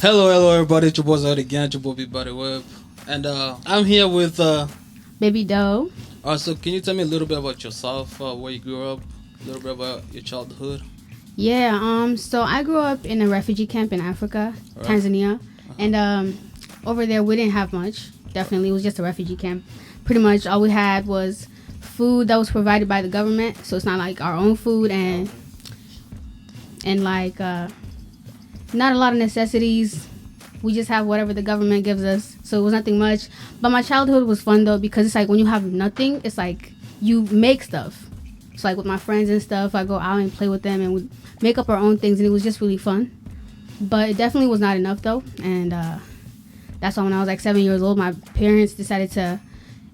Hello, everybody. It's your boy Zod again. It's your boy Big Body Web, and I'm here with. Baby Doe. So can you tell me a little bit about yourself, where you grew up, a little bit about your childhood? Yeah, so I grew up in a refugee camp in Africa, Right. Tanzania. Uh-huh. And over there we didn't have much. Definitely, it was just a refugee camp. Pretty much all we had was food that was provided by the government, so it's not like our own food, and like not a lot of necessities. We just have whatever the government gives us, so it was nothing much. But my childhood was fun though, because it's like when you have nothing, it's like you make stuff. So like with my friends and stuff, I go out and play with them, and we make up our own things, and it was just really fun. But it definitely was not enough though, and that's why when I was like 7 years old, my parents decided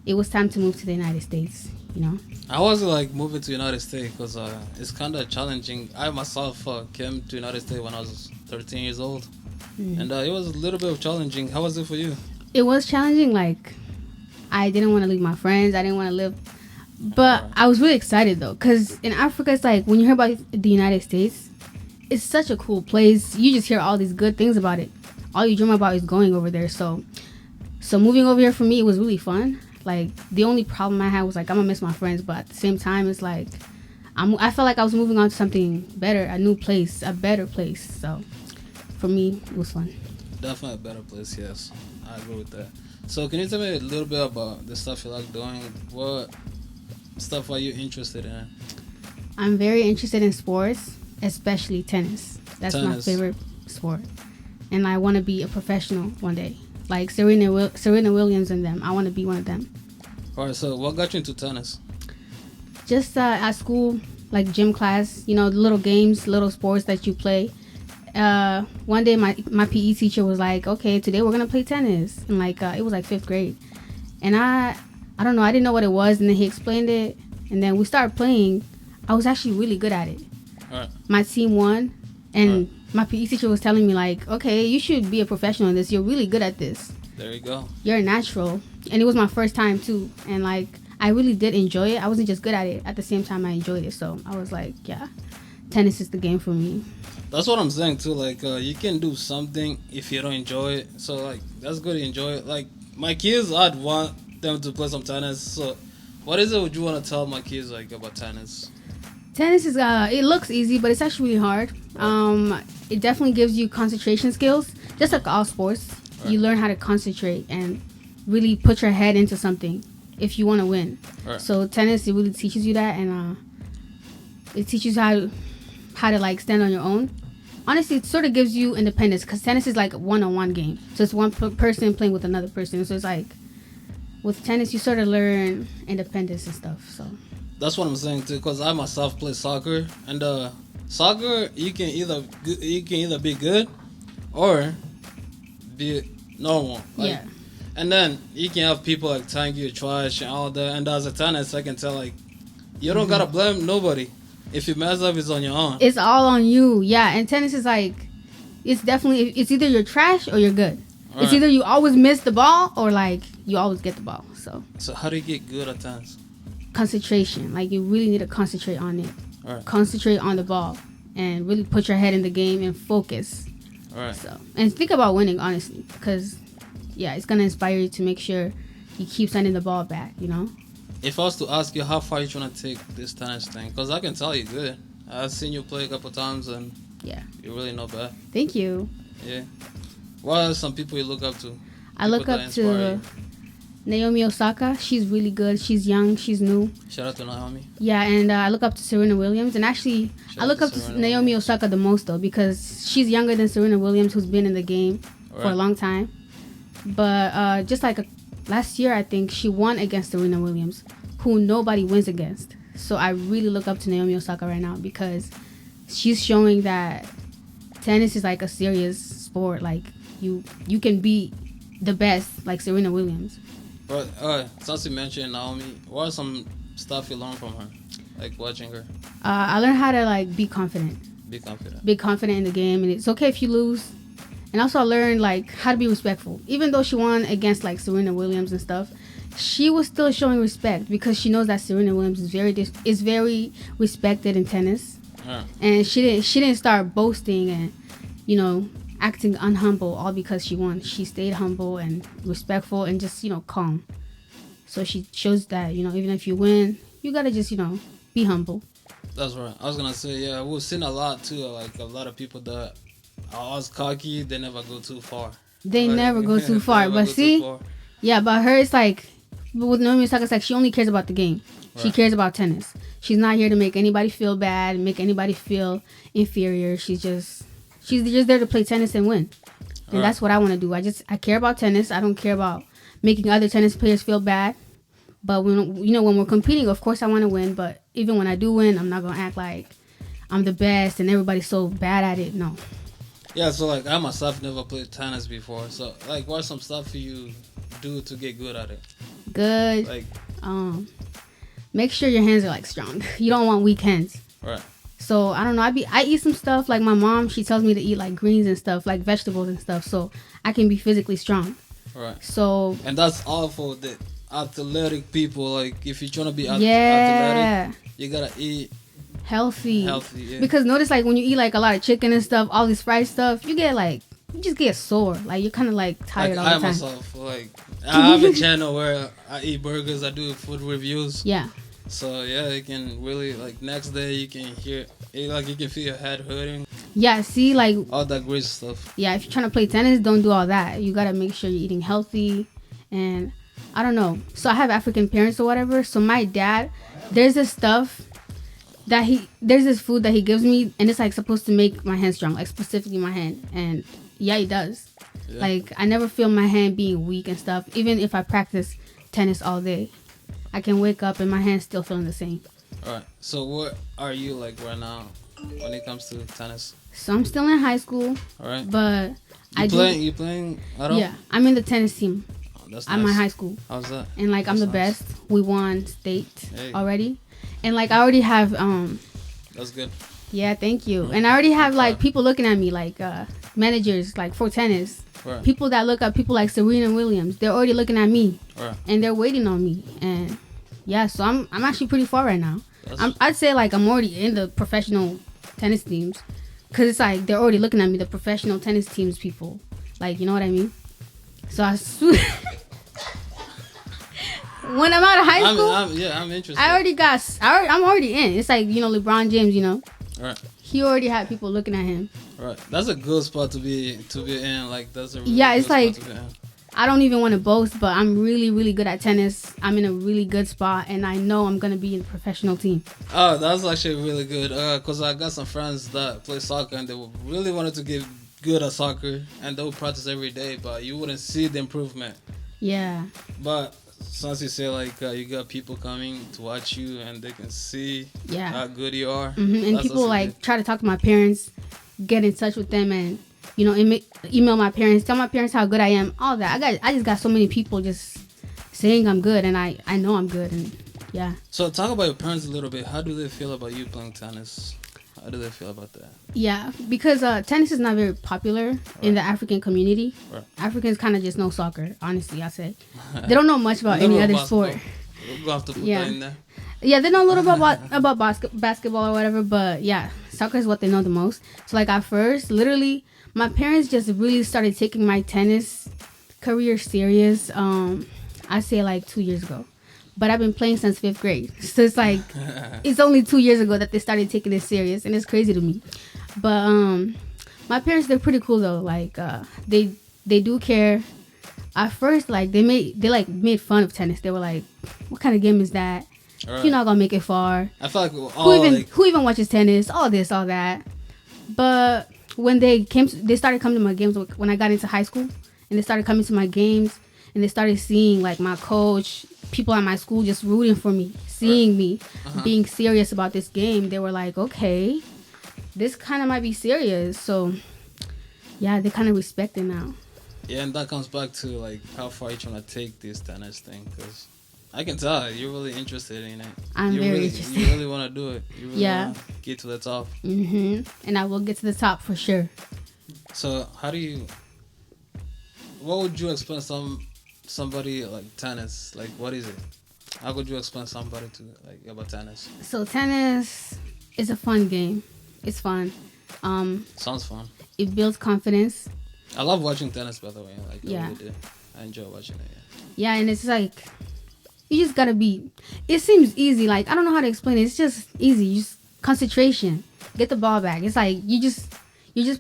it was time to move to the United States. You know. I was like moving to United States because it's kind of challenging. I myself came to United States when I was 13 years old, and it was a little bit challenging. How was it for you? It was challenging. Like, I didn't want to leave my friends. I didn't want to live. But I was really excited, though, because in Africa, it's like, when you hear about the United States, it's such a cool place. You just hear all these good things about it. All you dream about is going over there. So moving over here for me, it was really fun. Like, the only problem I had was, like, I'm going to miss my friends. But at the same time, it's like, I felt like I was moving on to something better, a new place, a better place. So for me, it was fun. Definitely a better place, yes. I agree with that. So can you tell me a little bit about the stuff you like doing? What stuff are you interested in? I'm very interested in sports, especially tennis. That's my favorite sport. And I want to be a professional one day. Like Serena Williams and them. I want to be one of them. Alright, so what got you into tennis? Just at school, like gym class, you know, little games, little sports that you play. One day my PE teacher was like, okay, today we're gonna play tennis, and like it was like 5th grade, and I don't know, I didn't know what it was, and then he explained it, and then we started playing. I was actually really good at it. Right. My team won, and my PE teacher was telling me like, okay, you should be a professional in this. You're really good at this. There you go. You're a natural, and it was my first time too, and like I really did enjoy it. I wasn't just good at it. At the same time, I enjoyed it, so I was like, yeah, tennis is the game for me. That's what I'm saying too. Like, you can do something if you don't enjoy it. So like, that's good to enjoy it. Like my kids, I'd want them to play some tennis. So, what is it would you want to tell my kids like about tennis? Tennis is it looks easy, but it's actually really hard. It definitely gives you concentration skills, just like all sports. Right. You learn how to concentrate and really put your head into something if you want to win. Right. So tennis, it really teaches you that, and it teaches you how to like stand on your own. Honestly, it sort of gives you independence, because tennis is like a one-on-one game. So it's one person playing with another person. So it's like with tennis, you sort of learn independence and stuff. So that's what I'm saying too, because I myself play soccer, and soccer you can either be good or be normal. Like, yeah. And then you can have people like telling you trash and all that. And as a tennis, I can tell like you don't gotta blame nobody. If you mess up, it's on your own. It's all on you, yeah. And tennis is like, it's either you're trash or you're good. All it's either you always miss the ball or like you always get the ball. So how do you get good at tennis? Concentration. Like you really need to concentrate on it. All right. Concentrate on the ball and really put your head in the game and focus. All right. So and think about winning, honestly, because yeah, it's gonna inspire you to make sure you keep sending the ball back. You know. If I was to ask you how far you trying to take this tennis thing, because I can tell you're good. I've seen you play a couple times, and yeah, you're really not bad. Thank you. Yeah. What are some people you look up to? I look up to Naomi Osaka. She's really good. She's young. She's new. Shout out to Naomi. Yeah, and I look up to Serena Williams. And actually, I look up to Naomi Osaka the most, though, because she's younger than Serena Williams, who's been in the game for a long time. But just like last year, I think she won against Serena Williams, who nobody wins against. So I really look up to Naomi Osaka right now, because she's showing that tennis is like a serious sport. Like you can be the best, like Serena Williams. But since you mentioned Naomi, what are some stuff you learned from her, like watching her? I learned how to like be confident. Be confident in the game, and it's okay if you lose. And also I learned like how to be respectful. Even though she won against like Serena Williams and stuff, she was still showing respect, because she knows that Serena Williams is very respected in tennis. Yeah. And she didn't start boasting and, you know, acting unhumble all because she won. She stayed humble and respectful and just, calm. So she shows that, even if you win, you gotta just, be humble. That's right. I was gonna say, yeah, we've seen a lot too. Like a lot of people that are always cocky, they never go too far. They never go too far. But see, yeah, but her, it's like, with Naomi Osaka, it's like she only cares about the game. Right. She cares about tennis. She's not here to make anybody feel bad, make anybody feel inferior. She's just there to play tennis and win. And that's what I want to do. I care about tennis. I don't care about making other tennis players feel bad. But when we're competing, of course I want to win. But even when I do win, I'm not gonna act like I'm the best and everybody's so bad at it. No. Yeah, so like I myself never played tennis before. So like, what's some stuff you do to get good at it? Good. Like, make sure your hands are like strong. You don't want weak hands. Right. So I don't know. I eat some stuff like my mom. She tells me to eat like greens and stuff, like vegetables and stuff, so I can be physically strong. Right. So. And that's all for the athletic people. Like if you're trying to be athletic, you gotta eat healthy. Yeah. Because notice like when you eat like a lot of chicken and stuff, all this fried stuff, you just get sore. Like you're kind of like tired all the time. Myself, like I have a channel where I eat burgers. I do food reviews. Yeah. So yeah, you can really like next day you can hear like you can feel your head hurting. Yeah, see like all that great stuff. Yeah, if you're trying to play tennis, don't do all that. You gotta make sure you're eating healthy, and I don't know. So I have African parents or whatever. So my dad, there's this food that he gives me, and it's like supposed to make my hand strong, like specifically my hand, and yeah, it does. Yeah. Like I never feel my hand being weak and stuff. Even if I practice tennis all day, I can wake up and my hand's still feeling the same. All right. So what are you like right now when it comes to tennis? So I'm still in high school. All right. But you playing at all? Yeah, I'm in the tennis team. Oh, that's at nice. my high school. How's that? And like I'm the best. We won state already. And like I already have That's good. Yeah, thank you. And I already have like people looking at me like managers like for tennis. Right. People that look up people like Serena Williams. They're already looking at me. Right. And they're waiting on me. And yeah, so I'm actually pretty far right now. I'd say like I'm already in the professional tennis teams, cause it's like they're already looking at me, the professional tennis teams people. Like, you know what I mean? So when I'm out of high school, I'm interested. I'm already in. It's like, LeBron James, Right. He already had people looking at him. Right. That's a good spot to be in. Like that's a really it's like I don't even want to boast, but I'm really, really good at tennis. I'm in a really good spot, and I know I'm gonna be in a professional team. Oh, that's actually really good. Cause I got some friends that play soccer, and they really wanted to get good at soccer, and they'll practice every day, but you wouldn't see the improvement. Yeah. But since you say like you got people coming to watch you, and they can see how good you are, and people like try to talk to my parents, get in touch with them, and email my parents, tell my parents how good I am, all that. I just got so many people just saying I'm good, and I know I'm good, and yeah. So talk about your parents a little bit. How do they feel about you playing tennis? How do they feel about that? Yeah, because tennis is not very popular in the African community. Right. Africans kind of just know soccer, honestly, I say. They don't know much about any other sport. We'll have to put that in there. Yeah, they know a little bit about basketball or whatever, but yeah, soccer is what they know the most. So like at first, literally, my parents just really started taking my tennis career serious. I say like 2 years ago, but I've been playing since 5th grade. So it's like it's only 2 years ago that they started taking it serious, and it's crazy to me. But my parents, they're pretty cool though. Like they do care. At first, like they made fun of tennis. They were like, "What kind of game is that? Right. You're not gonna make it far." I feel like who even watches tennis? All this, all that. But when they started coming to my games when I got into high school, and they started coming to my games, and they started seeing like my coach, people at my school just rooting for me, seeing me being serious about this game. They were like, okay, this kind of might be serious. So yeah, they kind of respect it now. Yeah, and that comes back to like how far you're trying to take this tennis thing, because I can tell you're really interested in it. I'm very interested. You really want to do it. You really want to get to the top. And I will get to the top for sure. So what would you explain somebody like tennis? Like, what is it? How could you explain somebody to like about tennis? So tennis is a fun game. It's fun. Sounds fun. It builds confidence. I love watching tennis, by the way. Like, I Yeah. really do. I enjoy watching it. Yeah, and it's like you just gotta be. It seems easy. Like I don't know how to explain it. It's just easy. You just concentration. Get the ball back. It's like you're just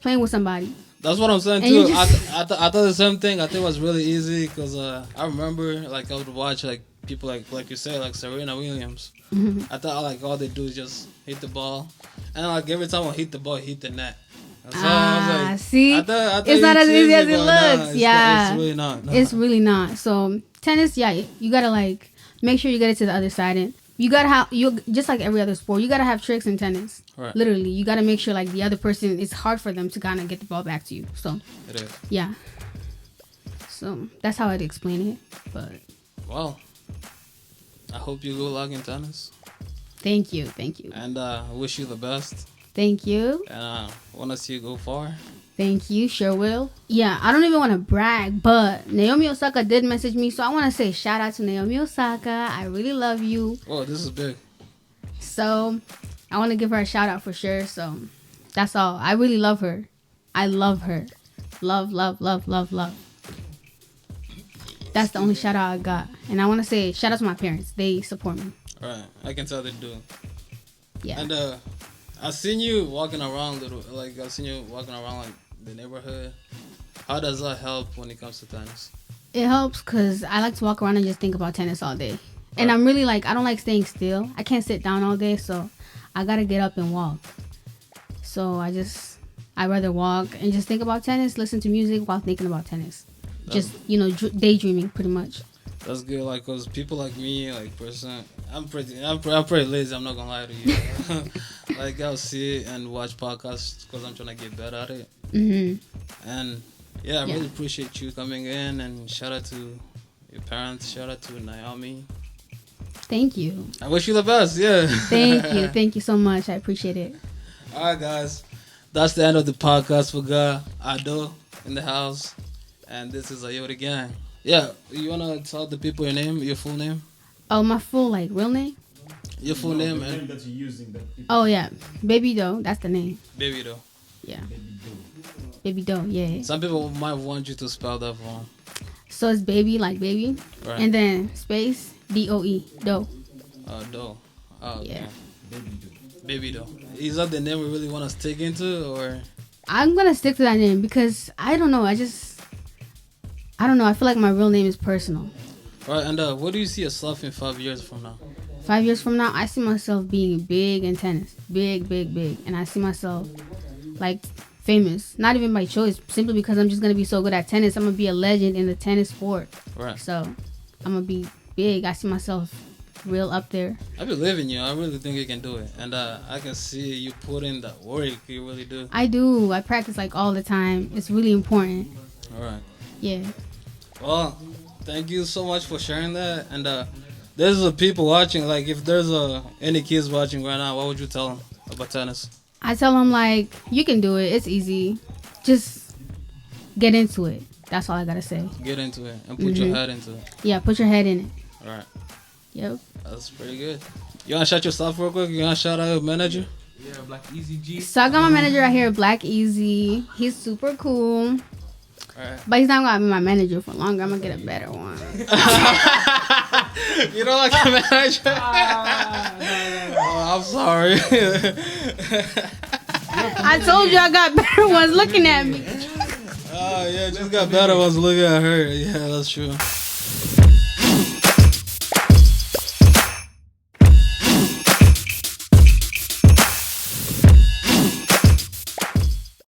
playing with somebody. That's what I'm saying And too. you just- I thought the same thing. I think it was really easy because I remember like I would watch like people like you say like Serena Williams. Mhm. I thought like all they do is just hit the ball, and like every time I hit the ball, hit the net. So I was like, See, I thought it's not as easy as it but looks. Yeah, it's really not. No. It's really not. So tennis, yeah, you gotta like make sure you get it to the other side, and you gotta have you just like every other sport. You gotta have tricks in tennis. Right. Literally, you gotta make sure like the other person. It's hard for them to kind of get the ball back to you. So It is. yeah. So that's how I'd explain it. But Well, I hope you go luck in tennis, thank you, and I wish you the best. thank you. And I want to see you go far. Thank you, sure will. Yeah, I don't even want to brag, but Naomi Osaka did message me, so I want to say shout out to Naomi Osaka. I really love you. Oh, this is big. So I want to give her a shout out for sure. So that's all. I really love her. I love her. Love, love, love, love, love. That's the only shout out I got. And I want to say shout out to my parents. They support me. All right, I can tell they do. Yeah. And I seen you walking around like the neighborhood. How does that help when it comes to tennis? It helps because I like to walk around and just think about tennis all day. And I'm really like, I don't like staying still. I can't sit down all day, so I got to get up and walk. So I'd rather walk and just think about tennis, listen to music while thinking about tennis. Just, daydreaming pretty much. That's good, like, cause people like me, like, I'm pretty lazy. I'm not gonna lie to you. Like, I'll sit and watch podcasts because I'm trying to get better at it. Mm-hmm. And yeah, I really appreciate you coming in, and shout out to your parents. Shout out to Naomi. Thank you. I wish you the best. Yeah. Thank you so much. I appreciate it. All right, guys, that's the end of the podcast. We got Ado in the house, and this is T.O.T Gang. Yeah, you wanna tell the people your name, your full name? Oh, my full real name? Your full name the and name that you're using. Oh yeah, Baby Doe. That's the name. baby though. Yeah, Baby Doe. Yeah. Some people might want you to spell that wrong. So it's baby like baby, Right. and then space DOE Doe. Doe. Oh, okay. Yeah. Baby though. Is that the name we really want to stick into, or? I'm gonna stick to that name because I don't know. I don't know. I feel like my real name is personal. Right, and what do you see yourself in 5 years from now? 5 years from now, I see myself being big in tennis. Big, big, big. And I see myself, like, famous. Not even by choice. Simply because I'm just going to be so good at tennis. I'm going to be a legend in the tennis sport. Right. So, I'm going to be big. I see myself real up there. I believe in you. I really think you can do it. And I can see you put in that work. You really do. I do. I practice, like, all the time. It's really important. All right. Yeah. Well, thank you so much for sharing that. And there's people watching. Like, if there's any kids watching right now, what would you tell them about tennis? I tell them, like, you can do it. It's easy. Just get into it. That's all I got to say. Get into it and put your head into it. Yeah, put your head in it. All right. Yep. That's pretty good. You want to shout yourself real quick? You want to shout out your manager? Yeah, Black Easy G. So I got my manager right here, Black Easy. He's super cool. Alright. But he's not gonna be my manager for longer. I'm gonna get a better one. You don't like the manager? Oh, I'm sorry. I told you I got better ones looking at me. Oh, yeah, just got better ones looking at her. Yeah, that's true.